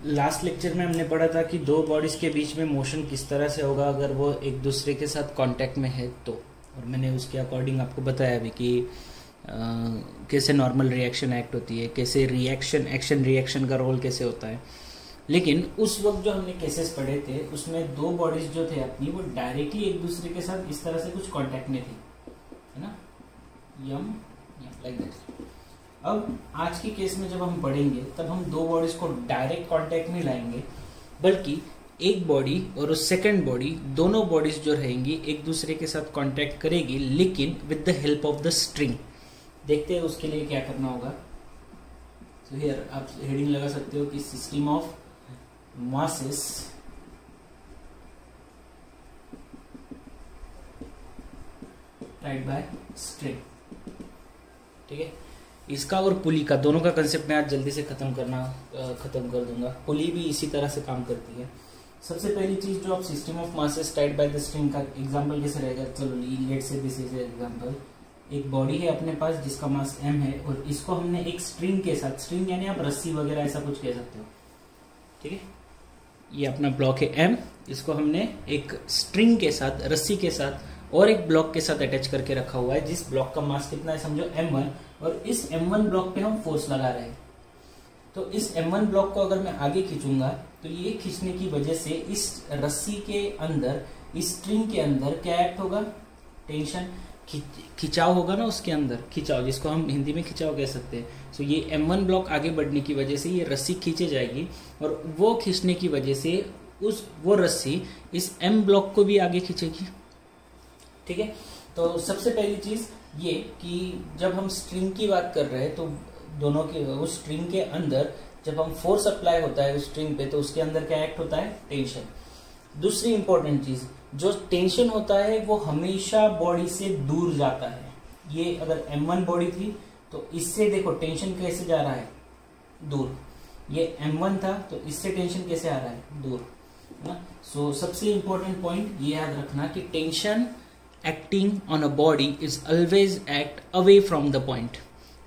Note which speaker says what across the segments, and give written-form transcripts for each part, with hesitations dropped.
Speaker 1: Last lecture में हमने पढ़ा था कि दो बॉडीज के बीच में मोशन किस तरह से होगा अगर वो एक दूसरे के साथ कांटेक्ट में है तो, और मैंने उसके अकॉर्डिंग आपको बताया भी कि कैसे नॉर्मल रिएक्शन एक्ट होती है, कैसे एक्शन रिएक्शन का रोल कैसे होता है। लेकिन उस वक्त जो हमने केसेस पढ़े थे उसमें दो बॉडीज जो थे अपनी वो डायरेक्टली एक दूसरे के साथ इस तरह से कुछ कांटेक्ट में थी, है ना, यम लाइक दैट। अब आज के केस में जब हम पढ़ेंगे तब हम दो बॉडीज को डायरेक्ट कांटेक्ट नहीं लाएंगे, बल्कि एक बॉडी और उस सेकंड बॉडी, दोनों बॉडीज जो रहेंगी एक दूसरे के साथ कांटेक्ट करेगी, लेकिन with the help of the string. देखते हैं उसके लिए क्या करना होगा। तो हियर आप हेडिंग लगा सकते हो कि system of masses tied by string. ठीक है, इसका और पुली का दोनों का कंसेप्ट मैं आज जल्दी से खत्म कर दूंगा। पुली भी इसी तरह से काम करती है। सबसे पहली चीज जो आप system of masses tied by the string का एग्जांपल कैसे रहेगा, चलो let say this is example. एक बॉडी है अपने पास जिसका मास m है और इसको हमने एक स्ट्रिंग के साथ, स्ट्रिंग यानी आप रस्सी वगैरह ऐसा कुछ कह सकते हो, ठीक है। ये अपना ब्लॉक है m, इसको हमने एक स्ट्रिंग के साथ, रस्सी के साथ और एक ब्लॉक के साथ अटैच करके रखा हुआ है, जिस ब्लॉक का मास कितना है समझो m1, और इस m1 ब्लॉक पे हम फोर्स लगा रहे हैं। तो इस m1 ब्लॉक को अगर मैं आगे खींचूंगा तो ये खींचने की वजह से इस रस्सी के अंदर, इस स्ट्रिंग के अंदर क्या एक्ट होगा, टेंशन, खिंचाव होगा ना उसके अंदर, खिंचाव जिसको हम हिंदी में खिंचाव कह सकते हैं। सो ये m1 ब्लॉक आगे बढ़ने की वजह से ये रस्सी खींचे जाएगी और वो खींचने की वजह से वो रस्सी इस m ब्लॉक को भी आगे खींचेगी। ठीक है, तो सबसे पहली चीज ये कि जब हम स्ट्रिंग की बात कर रहे हैं तो दोनों के उस स्ट्रिंग के अंदर जब हम फोर्स अप्लाई होता है उस स्ट्रिंग पे तो उसके अंदर क्या एक्ट होता है, टेंशन। दूसरी इंपॉर्टेंट चीज, जो टेंशन होता है वो हमेशा बॉडी से दूर जाता है। ये अगर m1 बॉडी थी तो इससे देखो टेंशन कैसे जा रहा है, दूर। ये m1 था तो इससे टेंशन कैसे आ रहा है, दूर, है ना। सो सबसे इंपॉर्टेंट पॉइंट ये याद रखना कि tension acting on a body is always act away from the point.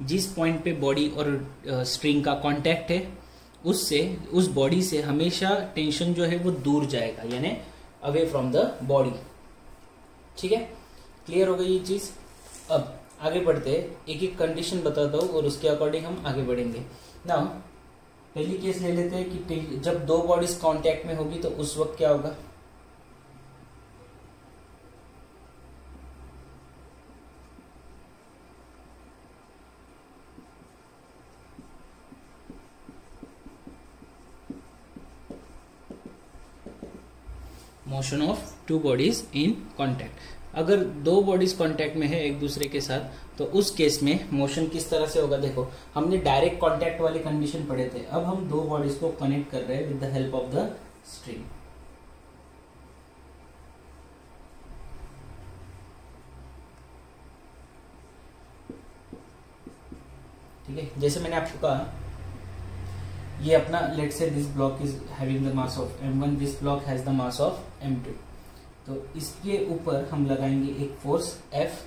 Speaker 1: जिस पॉइंट पे बॉडी और स्ट्रिंग का कांटेक्ट है उससे, उस बॉडी से हमेशा टेंशन जो है वो दूर जाएगा, यानी अवे फ्रॉम द बॉडी। ठीक है, क्लियर हो गई ये चीज। अब आगे बढ़ते हैं, एक एक कंडीशन बताता हूँ और उसके अकॉर्डिंग हम आगे बढ़ेंगे। नाउ पहली केस ले लेते हैं कि जब दो बॉडीज कांटेक्ट में होगी तो उस वक्त क्या होगा। Motion of two bodies in contact. अगर दो बॉडीज कांटेक्ट में है एक दूसरे के साथ तो उस केस में मोशन किस तरह से होगा। देखो हमने डायरेक्ट कांटेक्ट वाले कंडीशन पढ़े थे, अब हम दो बॉडीज को कनेक्ट कर रहे हैं with the help of the string. ठीक है, जैसे मैंने आपको कहा ये अपना let's say this block is having the mass of m1, this block has the mass of m2। तो इसके ऊपर हम लगाएंगे एक फोर्स F,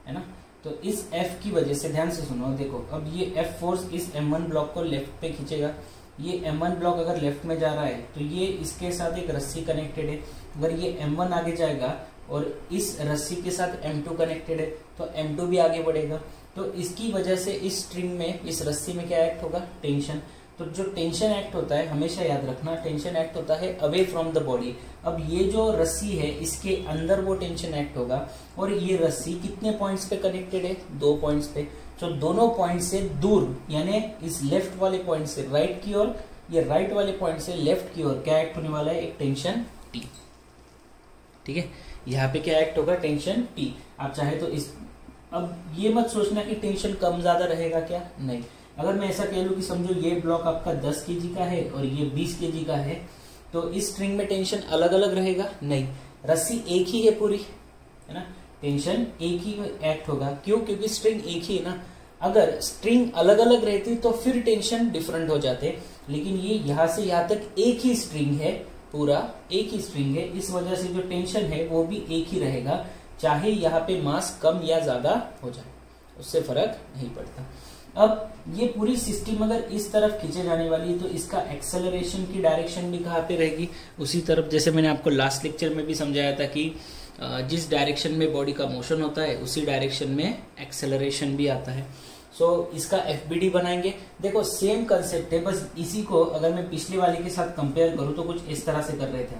Speaker 1: है ना। तो इस F की वजह से, ध्यान से सुनो, देखो अब ये F फोर्स इस m1 ब्लॉक को लेफ्ट पे खींचेगा। ये m1 ब्लॉक अगर लेफ्ट में जा रहा है तो ये इसके साथ एक रस्सी कनेक्टेड है। अगर ये m1 आगे जाएगा और इस रस्सी के साथ m2 कनेक्टेड है तो m2 भी आगे बढ़ेगा। तो इसकी वजह से इस स्ट्रिंग में, इस रस्सी में क्या एक्ट होगा, टेंशन। तो जो टेंशन एक्ट होता है, हमेशा याद रखना, टेंशन एक्ट होता है अवे फ्रॉम द बॉडी। अब ये जो रस्सी है इसके अंदर वो टेंशन एक्ट होगा और ये रस्सी कितने पॉइंट्स पे कनेक्टेड है, 2 पॉइंट्स पे। तो दोनों पॉइंट से दूर, यानी इस लेफ्ट वाले पॉइंट से राइट की ओर, ये राइट वाले पॉइंट से लेफ्ट की ओर क्या एक्ट होने वाला है, एक टेंशन T। ठीक है, यहाँ पे क्या एक्ट होगा, टेंशन T। आप चाहे तो इस, अब ये मत सोचना कि टेंशन कम ज्यादा रहेगा, क्या नहीं। अगर मैं ऐसा कह लूं कि समझो ये ब्लॉक आपका 10 kg का है और ये 20 kg का है तो इस स्ट्रिंग में टेंशन अलग अलग रहेगा, नहीं, रस्सी एक ही है पूरी, है ना। टेंशन एक ही एक्ट होगा, क्यों, क्योंकि स्ट्रिंग एक ही है ना। अगर स्ट्रिंग अलग अलग रहती तो फिर टेंशन डिफरेंट हो जाते, लेकिन ये यहां से यहां तक एक ही स्ट्रिंग है, पूरा एक ही स्ट्रिंग है, इस वजह से जो टेंशन है वो भी एक ही रहेगा, चाहे यहाँ पे मास कम या ज्यादा हो जाए, उससे फर्क नहीं पड़ता। अब ये पूरी सिस्टम अगर इस तरफ खींचे जाने वाली है तो इसका एक्सेलरेशन की डायरेक्शन भी कहाँ पे रहेगी, उसी तरफ। जैसे मैंने आपको लास्ट लेक्चर में भी समझाया था कि जिस डायरेक्शन में बॉडी का मोशन होता है उसी डायरेक्शन में एक्सेलरेशन भी आता है। सो इसका एफबीडी बनाएंगे। देखो सेम कंसेप्ट है, बस इसी को अगर मैं पिछली वाली के साथ कंपेयर करूं तो कुछ इस तरह से कर रहे थे।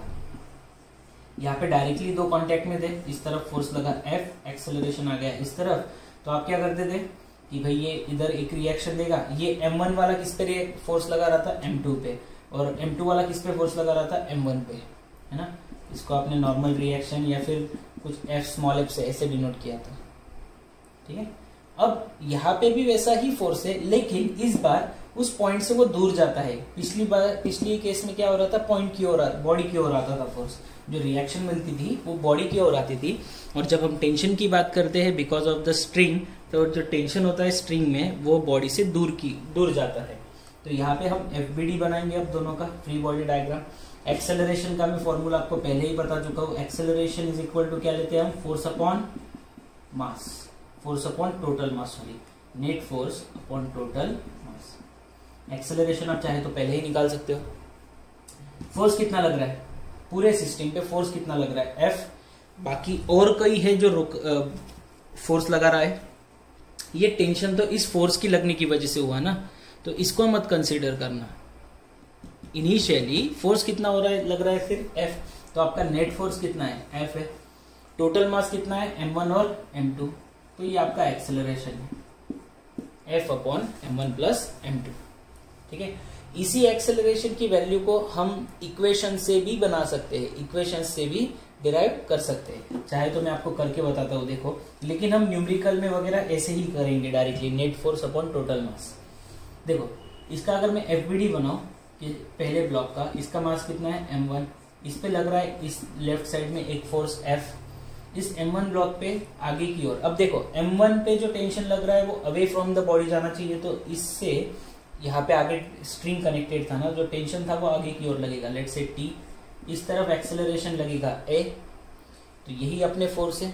Speaker 1: यहाँ पे डायरेक्टली दो कांटेक्ट में थे, इस तरफ फोर्स लगा F, एक्सेलरेशन आ गया इस तरफ, तो आप क्या करते थे कि भाई ये इधर एक रिएक्शन देगा। ये M1 वाला किस पे फोर्स लगा रहा था, M2 पे, और M2 वाला किस पे फोर्स लगा रहा था, M1 पे, है ना। इसको आपने नॉर्मल रिएक्शन या फिर कुछ f स्मॉल f से ऐसे डिनोट किया था, ठीक है। अब यहाँ पे भी वैसा ही फोर्स है, लेकिन इस बार उस पॉइंट से वो दूर जाता है। पिछली केस में क्या हो रहा था, पॉइंट की ओर, बॉडी की ओर आता था फोर्स। जो रिएक्शन मिलती थी वो बॉडी की ओर आती थी। और जब हम टेंशन की बात करते हैं बिकॉज ऑफ द स्ट्रिंग, तो जो टेंशन होता है स्ट्रिंग में वो बॉडी से दूर जाता है। तो यहाँ पे हम एफबीडी बनाएंगे अब दोनों का, फ्री बॉडी डायग्राम। एक्सेलरेशन का मैं फॉर्मूला आपको पहले ही बता चुका हूँ। एक्सेलरेशन इज इक्वल टू क्या लेते हैं हम, force upon mass, force upon total mass, sorry net force upon total mass. Acceleration आप चाहे तो पहले ही निकाल सकते हो। फोर्स कितना लग रहा है पूरे सिस्टम पे, फोर्स कितना लग रहा है, F। बाकी और कई है जो फोर्स लगा रहा है। ये टेंशन तो इस फोर्स की लगने की वजह से हुआ ना, तो इसको मत कंसीडर करना। इनिशियली फोर्स कितना हो रहा है, लग रहा है सिर्फ F, तो आपका नेट फोर्स कितना है, F है। टोटल मास कितना है, M1 और M2, तो ये आपका एक्सेलरेशन है, F upon M1 plus M2, ठीक है। इसी एक्सेलरेशन की वैल्यू को हम इक्वेशन से भी बना सकते हैं, इक्वेशन से भी डिराइव कर सकते हैं। चाहे तो मैं आपको करके बताता हूँ, देखो। लेकिन हम न्यूमेरिकल में वगैरह ऐसे ही करेंगे directly, net force upon total mass. देखो इसका अगर मैं एफबीडी बनाऊं कि पहले ब्लॉक का, इसका मास कितना है, M1। इस पे लग रहा है इस लेफ्ट साइड में एक फोर्स F, इस M1 ब्लॉक पे आगे की ओर। अब देखो M1 पे जो टेंशन लग रहा है वो अवे फ्रॉम द बॉडी जाना चाहिए, तो इससे यहाँ पे आगे स्ट्रिंग कनेक्टेड था ना, जो टेंशन था वो आगे की ओर लगेगा, लेट से T। इस तरफ एक्सेलरेशन लगेगा A, तो यही अपने फोर्स है।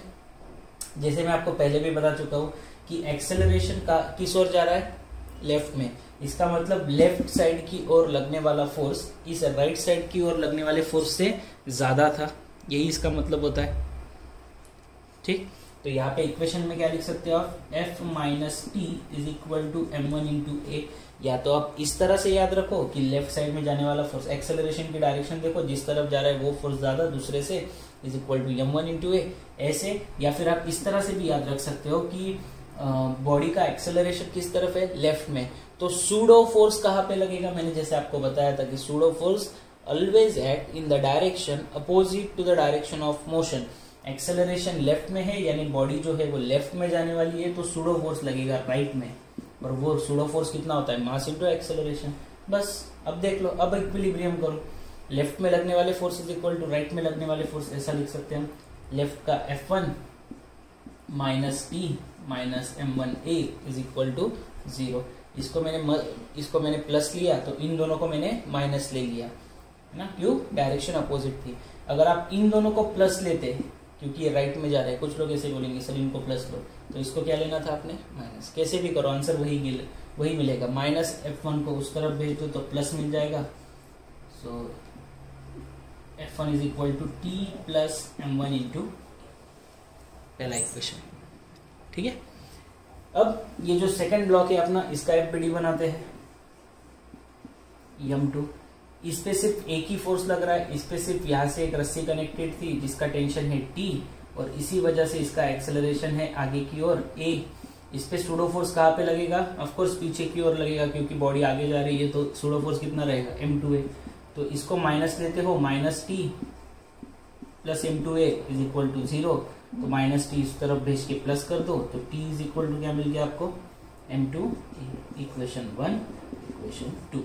Speaker 1: जैसे मैं आपको पहले भी बता चुका हूँ कि एक्सेलरेशन का किस ओर जा रहा है, लेफ्ट में। इसका मतलब लेफ्ट साइड की ओर लगने वाला फोर्स इस राइट साइड की ओर लगने वाले फोर्स से ज्यादा था, यही इसका मतलब होता है, ठीक। तो यहाँ पे इक्वेशन में क्या लिख सकते हो आप, F minus T is equal to M1 into A. या तो आप इस तरह से याद रखो कि लेफ्ट साइड में जाने वाला फोर्स, एक्सेलरेशन की डायरेक्शन देखो, जिस तरफ जा रहा है वो फोर्स ज्यादा, दूसरे से is equal to M1 into A, ऐसे। या फिर आप इस तरह से भी याद रख सकते हो कि बॉडी का एक्सेलरेशन किस तरफ है, लेफ्ट में, तो सूडो फोर्स कहाँ पे लगेगा। मैंने जैसे आपको बताया था कि pseudo force always act in the direction opposite to the direction of motion. Acceleration left में है, यानी बॉडी जो है वो लेफ्ट में जाने वाली है, तो सूडो फोर्स लगेगा राइट में। और वो सूडो फोर्स कितना होता है, मास इंटू एक्सेलरेशन। बस अब देख लो, अब इक्विलिब्रियम करो। लेफ्ट में लगने वाले force is equal to right में लगने वाले फोर्स, ऐसा लिख सकते हैं हम। लेफ्ट का F1 minus T minus M1A is equal to 0। इसको मैंने प्लस लिया, तो इन दोनों को मैंने माइनस ले लिया, है ना, क्यों, डायरेक्शन अपोजिट थी। अगर आप इन दोनों को प्लस लेते, क्योंकि ये राइट में जा रहे हैं, कुछ लोग ऐसे बोलेंगे सर इनको प्लस लो, तो इसको क्या लेना था आपने, माइनस। कैसे भी करो आंसर वही मिलेगा। माइनस F1 को उस तरफ भेज दो तो प्लस मिल जाएगा। So F1 is equal to T plus M1 into पहला इक्वेशन, ठीक है। अब ये जो सेकंड ब्लॉक है अपना, इसका एफबीडी बनाते हैं। M2, इस पे सिर्फ एक ही फोर्स लग रहा है, इस पे सिर्फ यहाँ से एक रस्सी कनेक्टेड थी जिसका टेंशन है T, और इसी वजह से इसका एक्सेलरेशन है आगे की ओर A। इस पे सूडो फोर्स कहाँ पे लगेगा, ऑफ कोर्स पीछे की ओर लगेगा, क्योंकि बॉडी आगे जा रही है, तो सूडो फोर्स कितना रहेगा, M2A। तो इसको माइनस लेते हो, minus T plus M2A is equal to 0। तो माइनस टी इस तरफ भेज के प्लस कर दो, तो T इज इक्वल टू क्या मिल गया आपको, M2, इक्वेशन 1, इक्वेशन 2।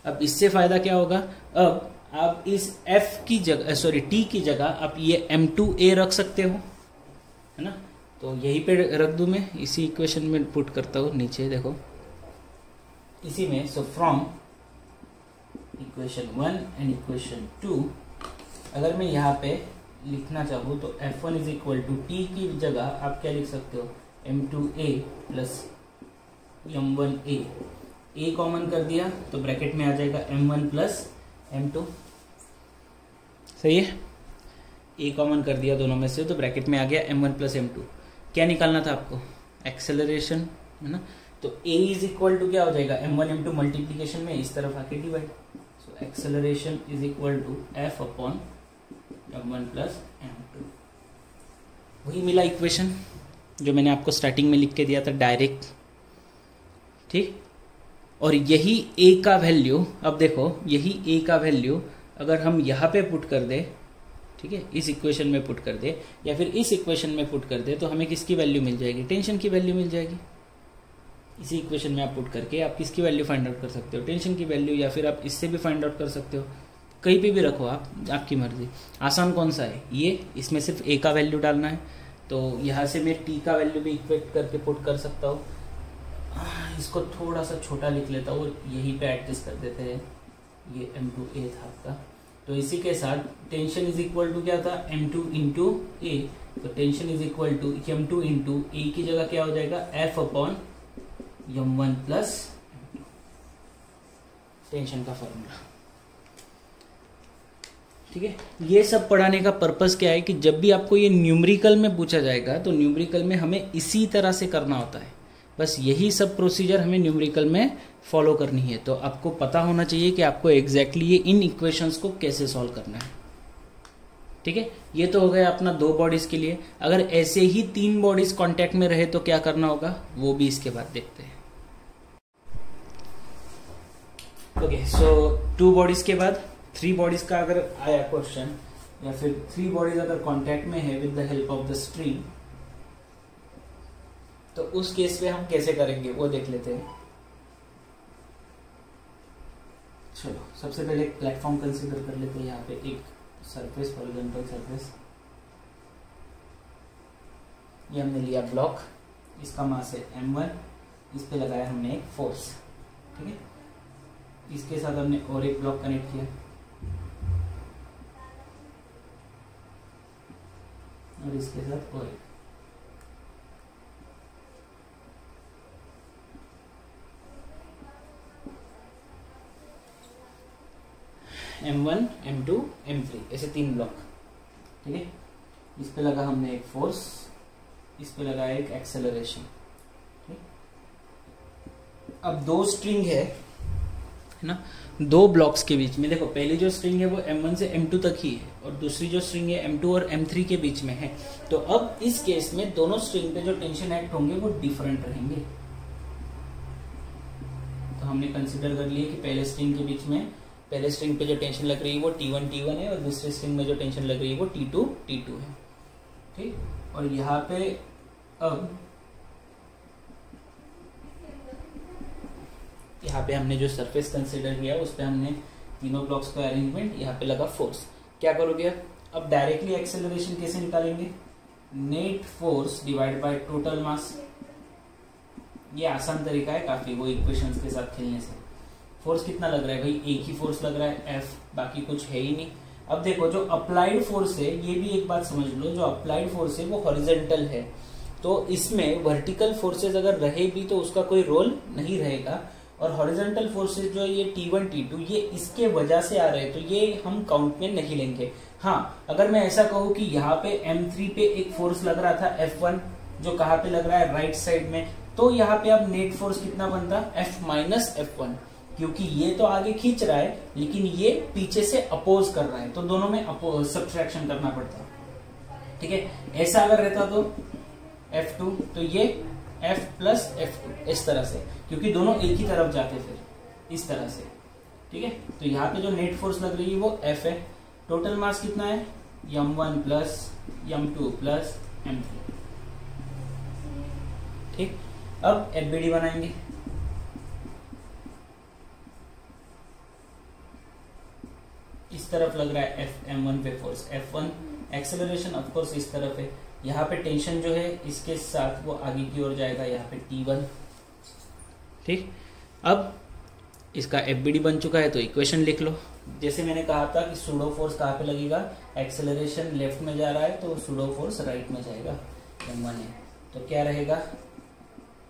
Speaker 1: अब इससे फायदा क्या होगा, अब आप इस F की जगह, सॉरी T की जगह आप ये M2A रख सकते हो, है ना। तो यही पे रख दूं मैं, इसी इक्वेशन में पुट करता हूं नीचे, देखो इसी में। So from equation 1 and equation 2, अगर मैं यहाँ पे लिखना चाहूँ तो F1 is equal to T की जगह आप क्या लिख सकते हो, M2A plus m1 a common कर दिया तो ब्रैकेट में आ जाएगा m1 प्लस m2। सही है, a कॉमन कर दिया दोनों में से तो ब्रैकेट में आ गया m1 प्लस m2। क्या निकालना था आपको? एक्सेलरेशन, है ना। तो a इज इक्वल टू क्या हो जाएगा? m1 m2 मल्टीप्लीकेशन में इस तरफ आके divide, so acceleration is equal to f upon m1 plus m2। वही मिला इक्वेशन जो मैंने आपको स्टार्टिंग में लिख के दिया था डायरेक्ट, ठीक। और यही a का वैल्यू, अब देखो यही a का वैल्यू अगर हम यहाँ पे पुट कर दे, ठीक है, इस इक्वेशन में पुट कर दे या फिर इस इक्वेशन में पुट कर दे, तो हमें किसकी वैल्यू मिल जाएगी? टेंशन की वैल्यू मिल जाएगी। इसी इक्वेशन में आप पुट करके आप किसकी वैल्यू फाइंड आउट कर सकते हो? टेंशन की वैल्यू, या फिर आप इससे भी फाइंड आउट कर सकते हो, कहीं पे भी रखो आप, आपकी मर्जी। आसान कौन सा है ये? इसमें सिर्फ a का वैल्यू डालना है, तो यहाँ से मैं t का वैल्यू भी इक्वेट करके पुट कर सकता हूँ। इसको थोड़ा सा छोटा लिख लेता हूँ, यहीं पे एडजस्ट कर देते हैं। ये m2a था आपका, तो इसी के साथ टेंशन इज इक्वल टू क्या था? m2 इंटू a, तो tension is equal to m2 into a की जगह क्या हो जाएगा? f upon m1 plus tension का फॉर्मूला, ठीक है। ये सब पढ़ाने का पर्पस क्या है कि जब भी आपको ये न्यूमेरिकल में पूछा जाएगा तो न्यूमेरिकल में हमें इसी तरह से करना होता है, बस यही सब प्रोसीजर हमें न्यूमेरिकल में फॉलो करनी है। तो आपको पता होना चाहिए कि आपको एग्जैक्टली ये इन इक्वेशंस को कैसे सॉल्व करना है, ठीक है। ये तो हो गया अपना 2 बॉडीज के लिए। अगर ऐसे ही 3 बॉडीज कांटेक्ट में रहे तो क्या करना होगा, वो भी इसके बाद देखते हैं। ओके, सो 2 बॉडीज के बाद 3 बॉडीज का अगर आया क्वेश्चन, या फिर 3 बॉडीज अगर कांटेक्ट में है with the help of the string, तो उस केस में हम कैसे करेंगे वो देख लेते हैं। चलो सबसे पहले एक प्लेटफॉर्म कंसीडर कर लेते हैं। यहाँ पे एक सरफेस, हॉरिजॉन्टल सरफेस, ये हमने लिया ब्लॉक, इसका मास है m1, इस पे लगाया हमने एक फोर्स, ठीक है। इसके साथ हमने और एक ब्लॉक कनेक्ट किया और इसके साथ और एक, m1 m2 m3 ऐसे 3 ब्लॉक, ठीक है। इस पे लगा हमने एक फोर्स, इस पे लगा एक एक्सेलरेशन, ठीक। अब 2 स्ट्रिंग है ना 2 ब्लॉक्स के बीच में। देखो पहली जो स्ट्रिंग है वो m1 से m2 तक ही है और दूसरी जो स्ट्रिंग है m2 और m3 के बीच में है। तो अब इस केस में दोनों स्ट्रिंग पे जो टेंशन एक्ट होंगे वो डिफरेंट रहेंगे। तो हमने कंसिडर कर लिया कि पहले स्ट्रिंग के बीच में, पहले स्ट्रिंग पे जो टेंशन लग रही है वो T1 T1 है और दूसरे स्ट्रिंग में जो टेंशन लग रही है वो T2 T2 है, ठीक। और यहाँ पे अब यहाँ पे हमने जो सरफेस कंसीडर किया उस पे हमने तीनों ब्लॉक्स का अरेंजमेंट, यहाँ पे लगा फोर्स। क्या करोगे अब डायरेक्टली एक्सेलरेशन कैसे निकालेंगे? Net force divide by total mass. ये आसान तरीका है काफी, वो इक्वेशंस के साथ खेलने से। फोर्स कितना लग रहा है भाई? एक ही फोर्स लग रहा है F, बाकी कुछ है ही नहीं। अब देखो जो अप्लाइड फोर्स है, ये भी एक बात समझ लो, जो अप्लाइड फोर्स है वो हॉरिजॉन्टल है, तो इसमें वर्टिकल फोर्सेस अगर रहे भी तो उसका कोई रोल नहीं रहेगा। और हॉरिजॉन्टल फोर्सेस जो ये T1 T2 ये इसके वजह से आ रहे हैं, तो ये हम काउंट में नहीं लेंगे। हाँ, अगर मैं ऐसा कहूँ कि यहाँ पे M3 पे एक फोर्स लग रहा था F1, जो कहाँ पे लग रहा है? राइट साइड में, तो यहाँ पे अब नेट फोर्स कितना बनता? F माइनस F1, क्योंकि ये तो आगे खींच रहा है लेकिन ये पीछे से अपोज कर रहा है, तो दोनों में सब्ट्रैक्शन करना पड़ता है, ठीक है। ऐसा अगर रहता तो F2, तो ये F प्लस F2 इस तरह से, क्योंकि दोनों एक ही तरफ जाते फिर इस तरह से, ठीक है। तो यहाँ पे जो नेट फोर्स लग रही है वो F है। टोटल मास कितना है? m1 plus m2 plus m3, ठीक। अब FBD बनाएंगे। इस तरफ लग रहा है m1 पे force F1, acceleration of course इस तरफ है। यहाँ पे टेंशन जो है इसके साथ वो आगे की ओर जाएगा, यहाँ पे T1, ठीक। अब इसका FBD बन चुका है तो इक्वेशन लिख लो। जैसे मैंने कहा था कि सूडो फोर्स कहाँ पे लगेगा? एक्सेलरेशन लेफ्ट में जा रहा है तो सूडो फोर्स राइट में जाएगा, m1 है, तो क्या रहेगा?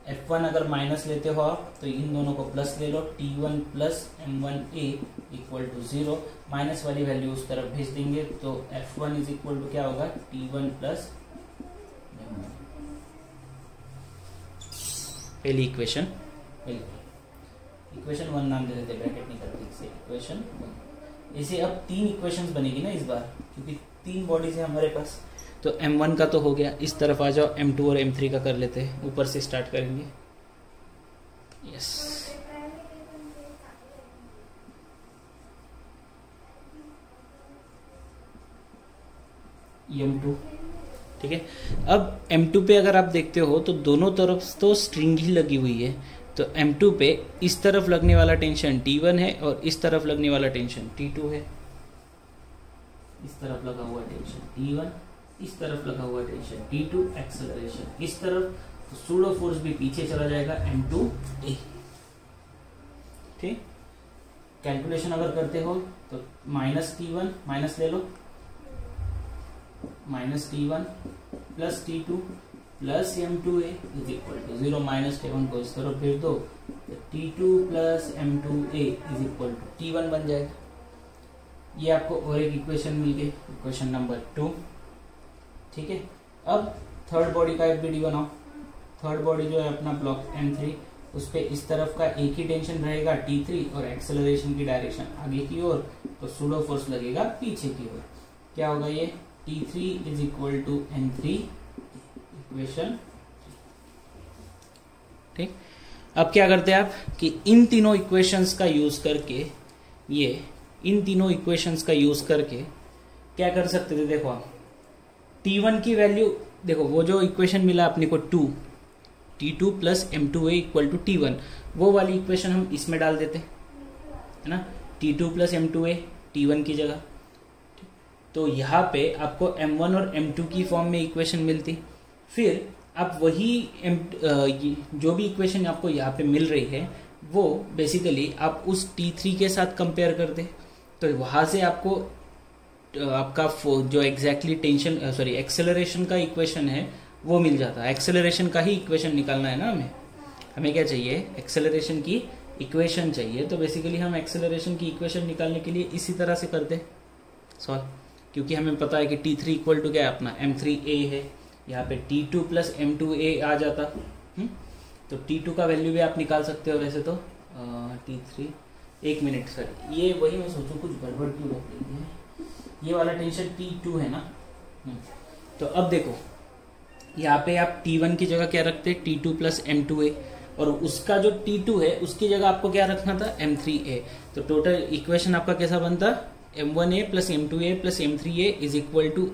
Speaker 1: F1 अगर माइनस लेते हो आप तो इन दोनों को प्लस ले लो, T1 plus M1A equal to 0, minus वाली वैल्यू उस तरफ भेज देंगे तो F1 इज इक्वल टू क्या होगा, T1 प्लस M1। पहली इक्वेशन इक्वेशन 1 नाम दे देते, ब्रैकेट नहीं करते इसे, इक्वेशन 1। इसे अब 3 इक्वेशंस बनेगी ना इस बार, क्योंकि 3 बॉडीज है हमारे पास। तो M1 का तो हो गया, इस तरफ आ जाओ, M2 और M3 का कर लेते हैं, ऊपर से स्टार्ट करेंगे। यस, M2, ठीक है। अब M2 पे अगर आप देखते हो तो दोनों तरफ तो स्ट्रिंग ही लगी हुई है, तो M2 पे इस तरफ लगने वाला टेंशन T1 है और इस तरफ लगने वाला टेंशन T2 है। इस तरफ लगा हुआ टेंशन T1, इस तरफ लगा हुआ टेंशन T2, एक्सेलरेशन इस तरफ, तो सूडो फोर्स भी पीछे चला जाएगा M2A। ठीक, कैलकुलेशन अगर करते हो तो माइनस T1 माइनस ले लो, minus T1 plus T2 plus M2A is equal to 0, minus T1 को इस तरफ भेज दो तो T2 plus M2A is equal to T1 बन जाएगा। ये आपको और एक इक्वेशन मिल गई, इक्वेशन नंबर 2। ठीक है, अब थर्ड बॉडी का FBD बनाओ। थर्ड बॉडी जो है अपना ब्लॉक M3, उस पे इस तरफ का एक ही टेंशन रहेगा T3 और एक्सेलरेशन की डायरेक्शन आगे की ओर, तो सूडो फोर्स लगेगा पीछे की ओर। क्या होगा ये, T3 is equal to M3 equation. ठीक, अब क्या करते हैं आप कि इन तीनों इक्वेशंस का यूज करके, ये इन तीनों इक्वेशंस का यूज करके क्या कर सकते थे, देखो आप T1 की वैल्यू देखो, वो जो इक्वेशन मिला अपने को 2, T2 plus M2A equal to T1, वो वाली इक्वेशन हम इसमें डाल देते है ना, T2 प्लस M2A T1 की जगह। तो यहाँ पे आपको M1 और M2 की फॉर्म में इक्वेशन मिलती, फिर आप वही जो भी इक्वेशन आपको यहाँ पे मिल रही है वो बेसिकली आप उस T3 के साथ कंपेयर कर दे, तो वहां से आपको आपका जो एग्जैक्टली टेंशन एक्सेलरेशन का इक्वेशन है वो मिल जाता है। एक्सेलरेशन का ही इक्वेशन निकालना है ना हमें क्या चाहिए, एक्सेलरेशन की इक्वेशन चाहिए। तो बेसिकली हम एक्सेलरेशन की इक्वेशन निकालने के लिए इसी तरह से करते सॉल्व, क्योंकि हमें पता है कि T3 इक्वल टू क्या है अपना M3A है, यहाँ पे T2 प्लस M2A आ जाता। तो T2 का वैल्यू भी आप निकाल सकते हो वैसे तो। T3, एक मिनट सर, ये वही मैं सोचूं कुछ गड़बड़ क्यों लग रही है, ये वाला टेंशन T2 है ना। तो अब देखो यहाँ पे आप T1 की जगह क्या रखते हैं, T2 प्लस M2A, और उसका जो T2 है उसकी जगह आपको क्या रखना था, M3A। तो टोटल इक्वेशन आपका कैसा बनता, M1A plus M2A plus M3A is equal to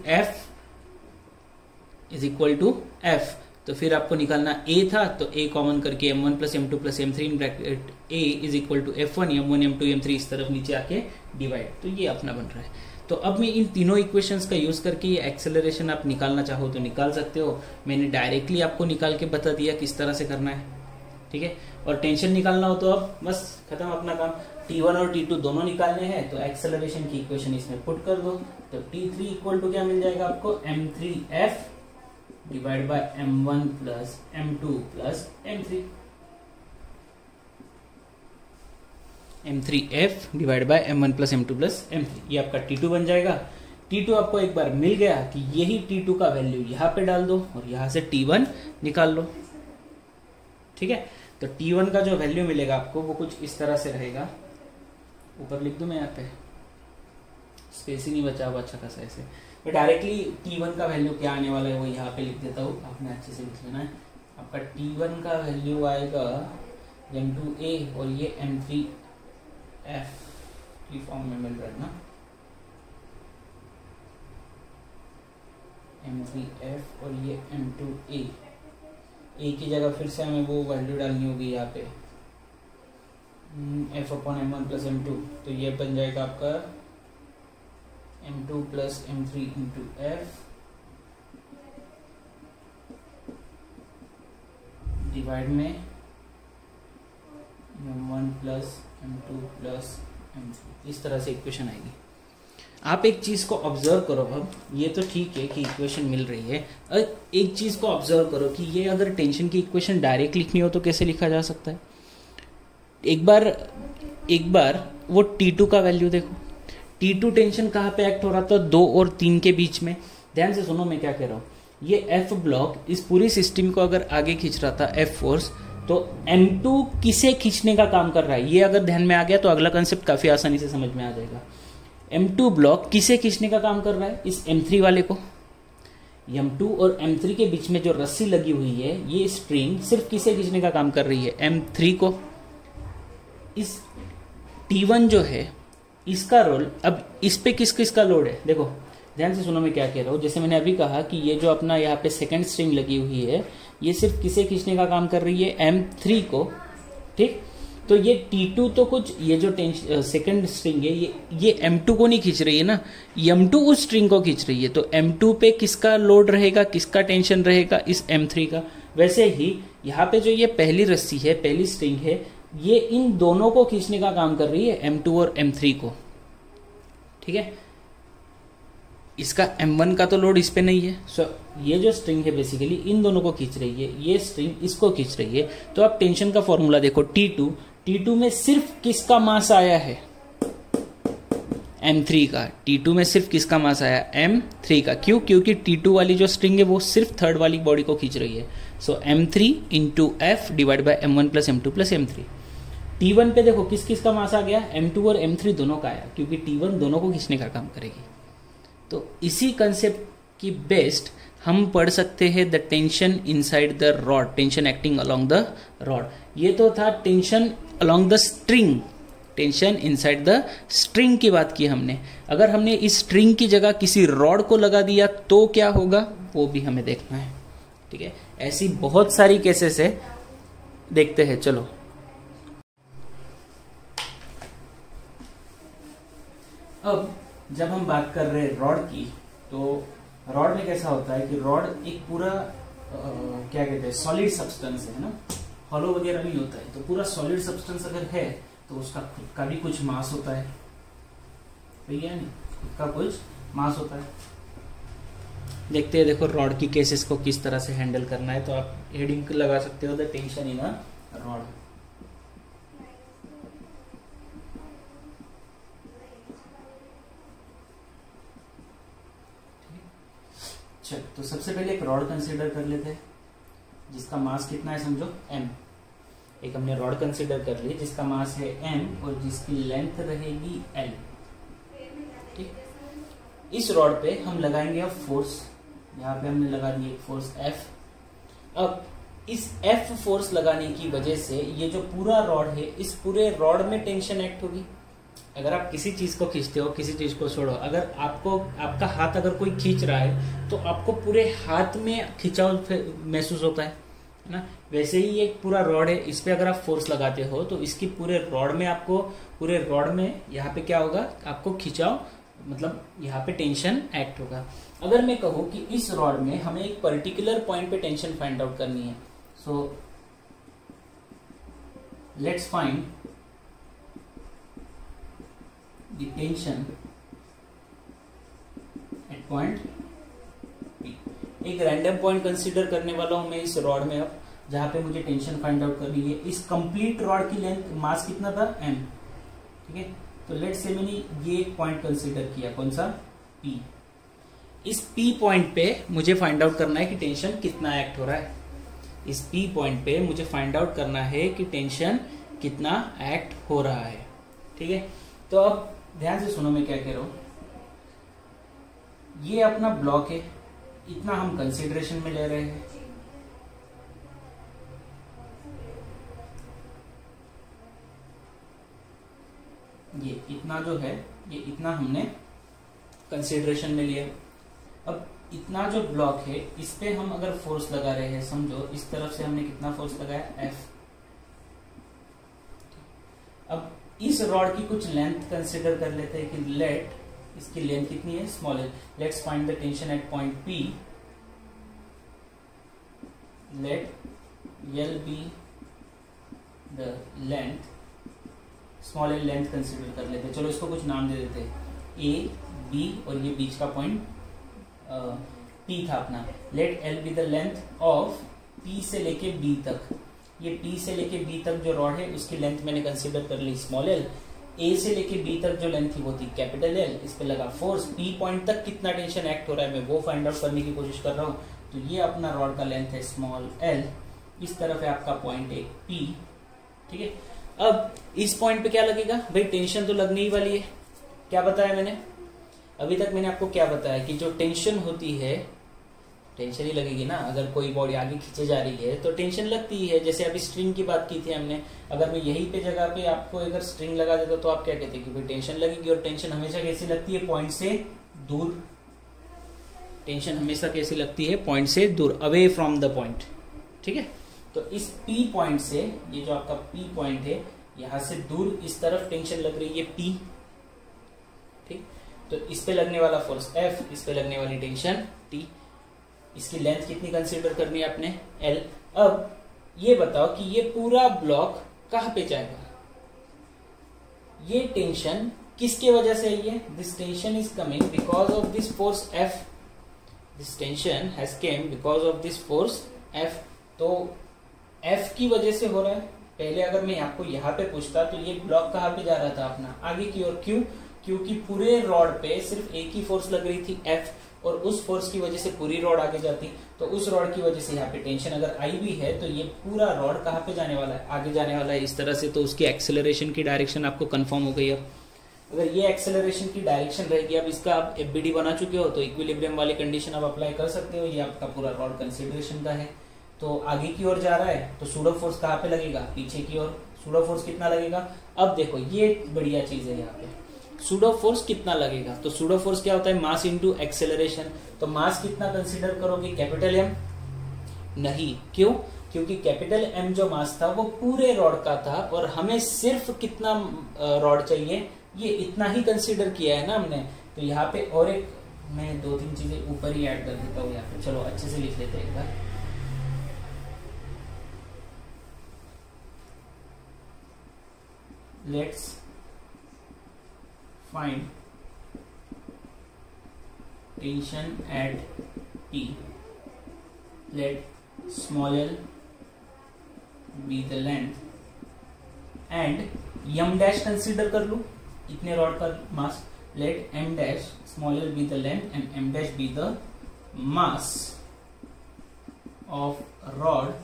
Speaker 1: F। तो फिर आपको निकालना A था, तो A कॉमन करके M1 plus M2 plus M3 in bracket A is equal to F1, M1 M2 M3 इस तरफ नीचे आके डिवाइड, तो ये अपना बन रहा है। तो अब मैं इन तीनों इक्वेशंस का यूज करके ये एक्सेलरेशन आप निकालना चाहो तो निकाल सकते हो। मैंने डायरेक्टली आपको निकाल के बता दिया किस तरह से करना है, ठीक है। और टेंशन निकालना हो तो अब बस खत्म अपना काम, T1 और T2 दोनों निकालने हैं, तो एक्सेलरेशन की इक्वेशन इसमें पुट कर दो। तो T3 इक्वल टू क्या मिल जाएगा आपको, M3F divide by M1 plus M2 plus M3, M3F divide by M1 plus M2 plus M3, ये आपका T2 बन जाएगा। T2 आपको एक बार मिल गया कि यही T2 का वैल्यू यहाँ पे डाल दो और यहाँ से T1 निकाल लो, ठीक है। तो T1 का जो वैल्यू मिलेगा आपको वो कुछ इस तरह से रहेगा, ऊपर लिख दूं मैं, यहाँ पे स्पेस ही नहीं बचा हुआ अच्छा खासा ऐसे, मैं डायरेक्टली T1 का वैल्यू क्या आने वाला है वो यहाँ पे लिख देता हूँ, आपने अच्छे से लिख लेना है। आपका T1 का वैल्यू आएगा M2A और ये M3F की फॉर्म में मिल रहा है ना, M3F और ये M2A, A की जगह फिर से हमें वो वैल्यू डालनी होगी यहाँ पे F/M1 प्लस M2, तो ये बन जाएगा आपका M2 plus M3 into F divide में M1 plus M2 plus M3, इस तरह से इक्वेशन आएगी। आप एक चीज को ऑब्जर्व करो। अब ये तो ठीक है कि इक्वेशन मिल रही है, एक चीज को ऑब्जर्व करो कि ये अगर टेंशन की इक्वेशन डायरेक्ट लिखनी हो तो कैसे लिखा जा सकता है। एक बार वो T2 का वैल्यू देखो। T2 टेंशन कहाँ पे एक्ट हो रहा था? 2 और 3 के बीच में। ध्यान से सुनो मैं क्या कह रहा हूँ। ये F ब्लॉक इस पूरी सिस्टम को अगर आगे खींच रहा था F फोर्स, तो M2 किसे खींचने का काम कर रहा है, ये अगर ध्यान में आ गया तो अगला कंसेप्ट काफी आसानी से समझ में आ जाएगा। M2 ब्लॉक किसे खींचने का काम कर रहा है? इस M3 वाले को। M2 और M3 के बीच में जो रस्सी लगी हुई है, ये स्ट्रिंग सिर्फ किसे खींचने का काम कर रही है? M3 को। इस T1 जो है इसका रोल, अब इस पे किस किस का लोड है देखो, ध्यान से सुनो मैं क्या कह रहा हूँ। जैसे मैंने अभी कहा कि ये जो अपना यहाँ पे सेकंड स्ट्रिंग लगी हुई है, ये सिर्फ किसे खींचने का काम कर रही है? M3 को। ठीक, तो ये T2 तो कुछ, ये जो सेकंड स्ट्रिंग है ये M2 को नहीं खींच रही है ना, M2 उस स्ट्रिंग को खींच रही है। तो M2 पे किसका लोड रहेगा, किसका टेंशन रहेगा? इस M3 का। वैसे ही यहाँ पे जो ये पहली रस्सी है, पहली स्ट्रिंग है, ये इन दोनों को खींचने का काम कर रही है, M2 और M3 को। ठीक है, इसका M1 का तो लोड इस पे नहीं है। सो ये जो स्ट्रिंग है बेसिकली इन दोनों को खींच रही है, ये स्ट्रिंग इसको खींच रही है। तो आप टेंशन का फॉर्मूला देखो, T2 में सिर्फ किसका मास आया है? M3 का। T2 में सिर्फ किसका मास आया? M3 का। क्यों? क्योंकि T2 वाली जो स्ट्रिंग है वो सिर्फ थर्ड वाली बॉडी को खींच रही है। सो M3 into F divide by M1 plus M2 plus M3। T1 पे देखो किस किस का मास आ गया? M2 और M3 दोनों का आया, क्योंकि T1 दोनों को खींचने का काम करेगी। तो इसी कंसेप्ट की बेस्ड हम पढ़ सकते हैं the tension inside the rod, tension acting along the rod. ये तो था tension along the string, tension inside the string की बात की हमने। अगर हमने इस स्ट्रिंग की जगह किसी रॉड को लगा दिया तो क्या होगा, वो भी हमें देखना है। ठीक है, ऐसी बहुत सारी केसेस है, देखते हैं। चलो अब जब हम बात कर रहे हैं रॉड की, तो रॉड में कैसा होता है कि रॉड एक पूरा क्या कहते हैं, सॉलिड सब्सटेंस है ना, हॉलो वगैरह नहीं होता है। तो पूरा सॉलिड सब्सटेंस अगर है तो उसका खुद का भी कुछ मास होता है, भैया नहीं, खुद का कुछ मास होता है। देखते हैं, देखो रॉड की केसेस को किस तरह से हैंडल करना है। तो आप हेडिंग लगा सकते हो the tension in a rod. तो सबसे पहले एक रॉड कंसीडर कर लेते हैं जिसका मास कितना है, समझो m। एक हमने रॉड कंसीडर कर ली जिसका मास है m और जिसकी लेंथ रहेगी l। ठीक, इस रॉड पे हम लगाएंगे अब फोर्स। यहाँ पे हमने लगा दी एक फोर्स F। अब इस F फोर्स लगाने की वजह से ये जो पूरा रॉड है, इस पूरे रॉड में टेंशन एक्ट होगी। अगर आप किसी चीज को खींचते हो, किसी चीज को छोड़ो, अगर आपका हाथ अगर कोई खींच रहा है तो आपको पूरे हाथ में खिंचाव महसूस होता है ना। वैसे ही एक पूरा रॉड है, इस पे अगर आप फोर्स लगाते हो तो इसकी पूरे रॉड में यहाँ पे क्या होगा, आपको खिंचाव, मतलब यहाँ पे टेंशन एक्ट होगा। अगर मैं कहूँ कि इस रॉड में हमें एक पर्टिकुलर पॉइंट पे टेंशन फाइंड आउट करनी है, so let's find the tension at point P। एक रैंडम पॉइंट कंसीडर करने वाला हूं मैं इस रॉड में, अब जहां पे मुझे टेंशन फाइंड आउट करनी है। इस कंप्लीट रॉड की लेंथ, मास कितना था? m। ठीक है, तो लेट्स से मैंने ये एक पॉइंट कंसीडर किया, कौन सा? P। इस P पॉइंट पे मुझे फाइंड आउट करना है कि टेंशन कितना एक्ट हो रहा है। इस P पॉइंट पे मुझे फाइंड आउट करना है कि टेंशन कितना एक्ट हो रहा है। ठीक है, तो अब ध्यान से सुनो मैं क्या कह रहा हूं। ये अपना ब्लॉक है, इतना हम कंसीडरेशन में ले रहे हैं। ये इतना जो है, ये इतना हमने कंसीडरेशन में लिया। अब इतना जो ब्लॉक है, इस पे हम अगर फोर्स लगा रहे हैं, समझो इस तरफ से हमने कितना फोर्स लगाया? F। अब इस रॉड की कुछ लेंथ कंसीडर कर लेते हैं कि लेट, इसकी लेंथ कितनी है? स्मॉल है। Let's find the tension at point P। Let L be the length, small L length consider कर लेते हैं। चलो इसको कुछ नाम दे देते हैं, A B और ये बीच का पॉइंट P था अपना। Let L be the length of P से लेके B तक। ये P से लेके B तक जो रॉड है उसकी लेंथ मैंने कंसीडर कर ली स्मॉल l। A से लेके B तक जो लेंथ थी वो थी कैपिटल L। इस पे लगा फोर्स। P पॉइंट तक कितना टेंशन एक्ट हो रहा है मैं वो फाइंड आउट करने की कोशिश कर रहा हूँ। तो ये अपना रॉड का लेंथ है स्मॉल l। इस तरफ है आपका पॉइंट एक P। ठीक है, अब इस पॉइंट पे क्या लगेगा भाई, टेंशन तो लगने ही वाली है। क्या बताया मैंने अभी तक, मैंने आपको क्या बताया कि जो टेंशन होती है टेंशन ही लगेगी ना। अगर कोई बॉडी आगे खींचे जा रही है तो टेंशन लगती ही है। जैसे अभी स्ट्रिंग की बात की थी हमने, अगर मैं यही पे जगह पे आपको अगर स्ट्रिंग लगा देता तो आप क्या कहते कि भाई टेंशन लगेगी। और टेंशन हमेशा कैसी लगती है, पॉइंट से दूर। टेंशन हमेशा कैसी लगती है, पॉइंट से दूर, अवे फ्रॉम द पॉइंट। ठीक है, तो इस P पॉइंट से, ये जो आपका P पॉइंट है यहां से दूर इस तरफ टेंशन लग रही है P। ठीक, तो इस पे लगने वाला फोर्स F, इस पे लगने वाली टेंशन T। इसकी लेंथ कितनी कंसीडर करनी है आपने, L। अब ये बताओ कि ये पूरा ब्लॉक कहां पे जाएगा। ये टेंशन किसके वजह से है, this tension is coming because of this force F। This tension has came because of this force F। तो F की वजह से हो रहा है। पहले अगर मैं आपको यहाँ पे पूछता तो ये ब्लॉक कहाँ पे जा रहा था अपना, आगे की ओर। क्यों, क्योंकि पूरे रॉड पे सिर्फ एक ही फोर्स लग रही थी F, और उस फोर्स की वजह से पूरी रॉड आगे जाती। तो उस रॉड की वजह से यहाँ पे टेंशन अगर आई भी है तो ये पूरा रॉड कहाँ पे जाने वाला है, आगे जाने वाला है इस तरह से। तो उसकी एक्सेलरेशन की डायरेक्शन आपको कंफर्म हो गई। अब अगर ये एक्सेलरेशन की डायरेक्शन रहेगी, अब इसका आप FBD बना चुके हो तो इक्विलिब्रियम वाली कंडीशन आप अप्लाई कर सकते हो। ये आपका पूरा रॉड कंसिडरेशन का है। तो आगे की ओर जा रहा है तो सूडो फोर्स कहाँ पे लगेगा, पीछे की ओर। सूडो फोर्स कितना लगेगा, अब देखो ये बढ़िया चीज है यहाँ पे, सूडो फोर्स कितना लगेगा। तो सूडो फोर्स क्या होता है, मास इनटू एक्सेलरेशन। तो मास कितना कंसीडर करोगे, कैपिटल M? नहीं, क्यों, क्योंकि कैपिटल M जो मास था वो पूरे रॉड का था, और हमें सिर्फ कितना रॉड चाहिए, ये इतना ही कंसीडर किया है ना हमने। तो यहाँ पे और एक मैं 2-3 चीजें ऊपर ही ऐड कर देता हूँ यहाँ पे। चलो अच्छे से लिख लेते हैं एक बार। Let's find tension at P. Let small l be the length and m dash consider कर लूं, इतने रॉड का मास। Let m dash small l be the length and m dash be the mass of rod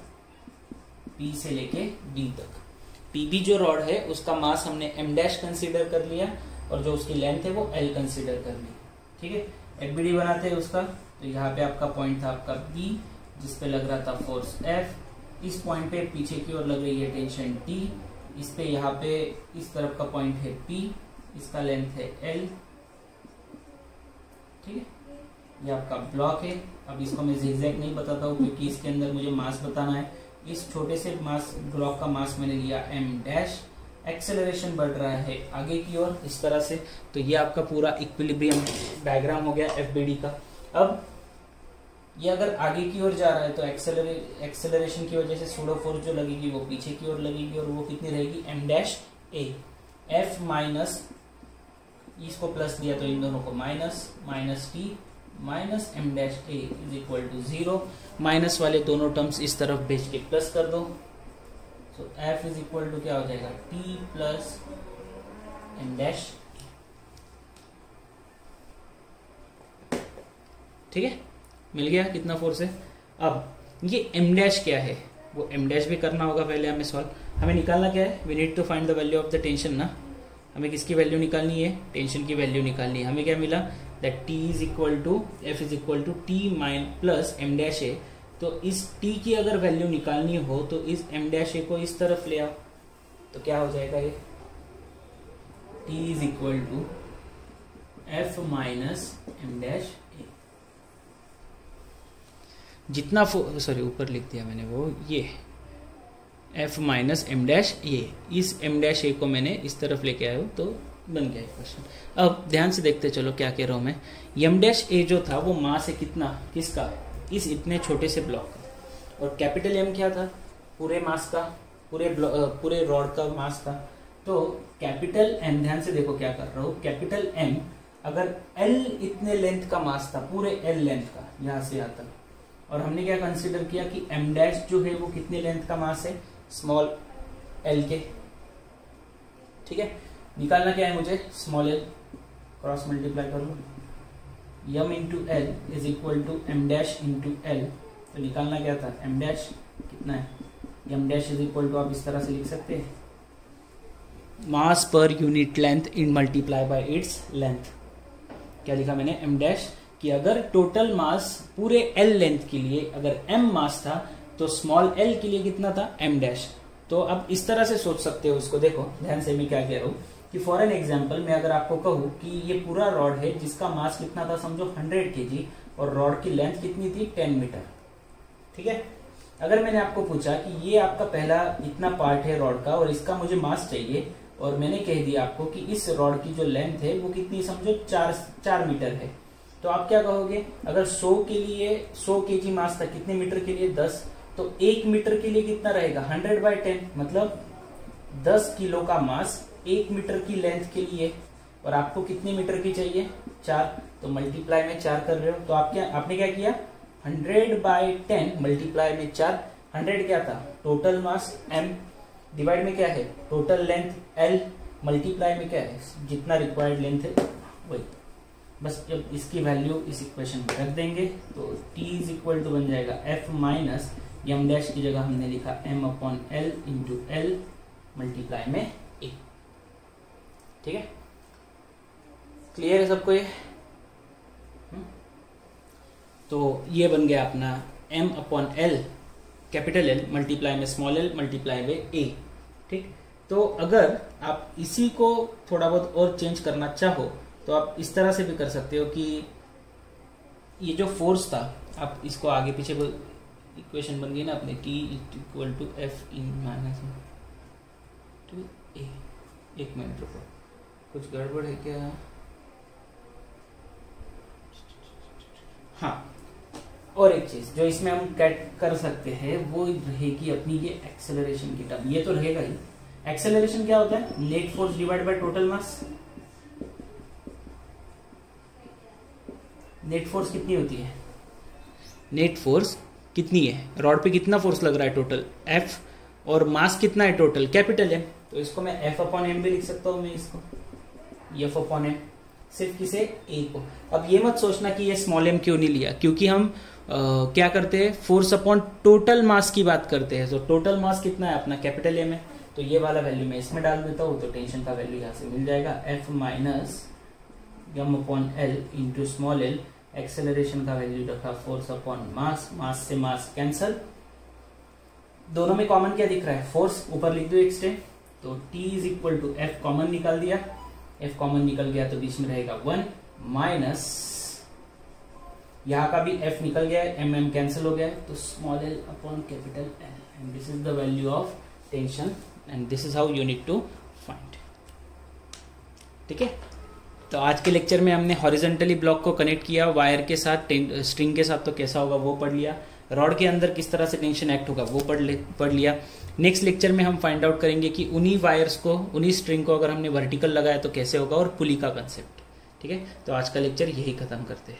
Speaker 1: P से लेके D तक। PB जो rod है उसका मास हमने m डैश कंसीडर कर लिया, और जो उसकी लेंथ है वो L कंसीडर कर ली। ठीक है, FBD बनाते हैं उसका। तो यहाँ पे आपका पॉइंट था आपका B, जिस पे लग रहा था फोर्स F। इस पॉइंट पे पीछे की ओर लग रही है टेंशन T। इस पे यहाँ पे इस तरफ का पॉइंट है P, इसका लेंथ है L। ठीक है, ये आपका ब्लॉक है। अब इसको मैं zigzag नहीं बताता हूँ क्योंकि इसके अंदर मुझे मास बताना है। इस छोटे से मास ब्लॉक का मास मैंने लिया m डैश। एक्सेलरेशन बढ़ रहा है आगे की ओर इस तरह से। तो ये आपका पूरा इक्विलिब्रियम डायग्राम हो गया FBD का। अब ये अगर आगे की ओर जा रहा है तो एक्सेलरेशन की वजह से सूडो फोर्स जो लगेगी वो पीछे की ओर लगेगी, और वो कितनी रहेगी, m dash a। F minus, इसको प्लस दिया तो इन दोनों को minus, minus T minus m dash a is equal to 0। Minus वाले दोनों टर्म्स इस तरफ भेज के प्लस कर दो। तो F इज इक्वल टू क्या हो जाएगा, T प्लस m डैश। ठीक है, मिल गया कितना फोर्स है। अब ये m डैश क्या है, वो m डैश भी करना होगा पहले हमें सॉल्व। हमें निकालना क्या है, we need to find the value of the tension ना। हमें किसकी वैल्यू निकालनी है, टेंशन की वैल्यू निकालनी है। हमें क्या मिला, that T is equal to F is equal to T minus plus m dash a। तो इस T की अगर वैल्यू निकालनी हो तो इस m डैश a को इस तरफ ले आओ, तो क्या हो जाएगा ये, T is equal to F minus m dash a। जितना सॉरी ऊपर लिख दिया मैंने वो, ये F minus m dash a। इस m डैश a को मैंने इस तरफ लेके आया हूं तो बन गया क्वेश्चन। अब ध्यान से देखते चलो क्या कह रहा हूं मैं। m डैश a जो था वो मास है कितना, किसका, इस इतने छोटे से ब्लॉक का। और कैपिटल M क्या था, पूरे मास का, पूरे रॉड का मास था। तो कैपिटल M, ध्यान से देखो क्या कर रहा हूं, कैपिटल M अगर L इतने लेंथ का मास था, पूरे L लेंथ का, यहां से यहां तक, और हमने क्या कंसीडर किया कि m डैश जो है वो कितने लेंथ का मास है, स्मॉल l के, ठीक है। निकालना क्या है मुझे, स्मॉल l, क्रॉस मल्टीप्लाई कर लो, m into L is equal to m dash into l, तो निकालना क्या था, m डैश कितना है, m dash is equal to आप इस तरह से लिख सकते हैं, मास पर यूनिट लेंथ इन मल्टीप्लाई बाय इट्स लेंथ। क्या लिखा मैंने, m डैश, कि अगर टोटल मास पूरे L लेंथ के लिए अगर m मास था तो स्मॉल l के लिए कितना था, m डैश। तो अब इस तरह से सोच सकते हो इसको, देखो ध्यान से मैं क्या कह रहा हूं कि फॉर एन एग्जांपल मैं अगर आपको कहूं कि ये पूरा रॉड है जिसका मास कितना था, समझो 100 kg, और रॉड की लेंथ कितनी थी, 10 मीटर, ठीक है। अगर मैंने आपको पूछा कि ये आपका पहला इतना पार्ट है रॉड का और इसका मुझे मास चाहिए, और मैंने कह दिया आपको कि इस रॉड की जो लेंथ है वो कितनी, समझो 4 मीटर है, तो आप क्या कहोगे, अगर 100 के लिए 100 kg मास था, कितने मीटर के लिए, 10, तो 1 मीटर के लिए कितना रहेगा, 100/10, मतलब 10 किलो का मास 1 मीटर की लेंथ के लिए, और आपको कितने मीटर की चाहिए, 4, तो मल्टीप्लाई में 4 कर रहे हो, तो आपने क्या किया, 100/10 मल्टीप्लाई में 4, 100 क्या था, टोटल मास m, डिवाइड में क्या है, टोटल लेंथ l, मल्टीप्लाई में क्या है, जितना रिक्वायर्ड लेंथ है वही। बस जब इसकी वैल्यू इस इक्वेशन में रख देंगे तो t इज इक्वल टू बन जाएगा f माइनस m डैश की जगह हमने लिखा m upon l into l multiply में a, ठीक है। क्लियर है सबको ये? तो ये बन गया अपना m upon l, capital L multiply में स्मॉल l मल्टीप्लाई में a, ठीक। तो अगर आप इसी को थोड़ा बहुत और चेंज करना चाहो तो आप इस तरह से भी कर सकते हो कि ये जो फोर्स था, आप इसको आगे पीछे इक्वेशन बन गई ना अपने, t इक्वल टू एफ इन माइनस ए। एक मिनट रुको, कुछ गड़बड़ है क्या? हाँ, और एक चीज जो इसमें हम कैट कर सकते हैं वो रहेगी अपनी ये एक्सेलरेशन की टर्म, ये तो रहेगा ही। एक्सेलरेशन क्या होता है, net force divide by total mass. Net force कितनी होती है, नेट फोर्स कितनी है, रॉड पे कितना फोर्स लग रहा है टोटल, F, और मास कितना है टोटल, कैपिटल M, तो इसको मैं F अपॉन M भी लिख सकता हूं, मैं इसको F अपॉन M, सिर्फ किसे, A को। अब ये मत सोचना कि ये स्मॉल m क्यों नहीं लिया, क्योंकि हम क्या करते हैं, फोर्स अपॉन टोटल मास की बात करते हैं, तो टोटल मास कितना है अपना, कैपिटल M है, तो ये वाला वैल्यू मैं इसमें डाल देता हूँ, तो टेंशन का वैल्यू यहाँ से मिल जाएगा, F minus m upon L into small l, acceleration का वैल्यू रखा फोर्स अपॉन मास, मास से मास कैंसल, दोनों में कॉमन क्या दिख रहा है, फोर्स, ऊपर लिख दो एक्सटेंड, तो t is equal to f common निकाल दिया, f कॉमन निकल गया तो बीच में रहेगा 1 माइनस, यहाँ का भी f निकल गया है, mm कैंसिल हो गया है, तो small l upon capital L, and this is the value of tension and this is how you need to find, ठीक है। तो आज के लेक्चर में हमने हॉरिजॉन्टली ब्लॉक को कनेक्ट किया वायर के साथ, स्ट्रिंग के साथ, तो कैसा होगा वो पढ़ लिया, रॉड के अंदर किस तरह से टेंशन एक्ट होगा वो पढ़ लिया। नेक्स्ट लेक्चर में हम फाइंड आउट करेंगे कि उन्हीं वायर्स को, उन्हीं स्ट्रिंग को अगर हमने वर्टिकल लगाया तो कैसे होगा, और पुली का कंसेप्ट, ठीक है। तो आज का लेक्चर यही खत्म करते हैं।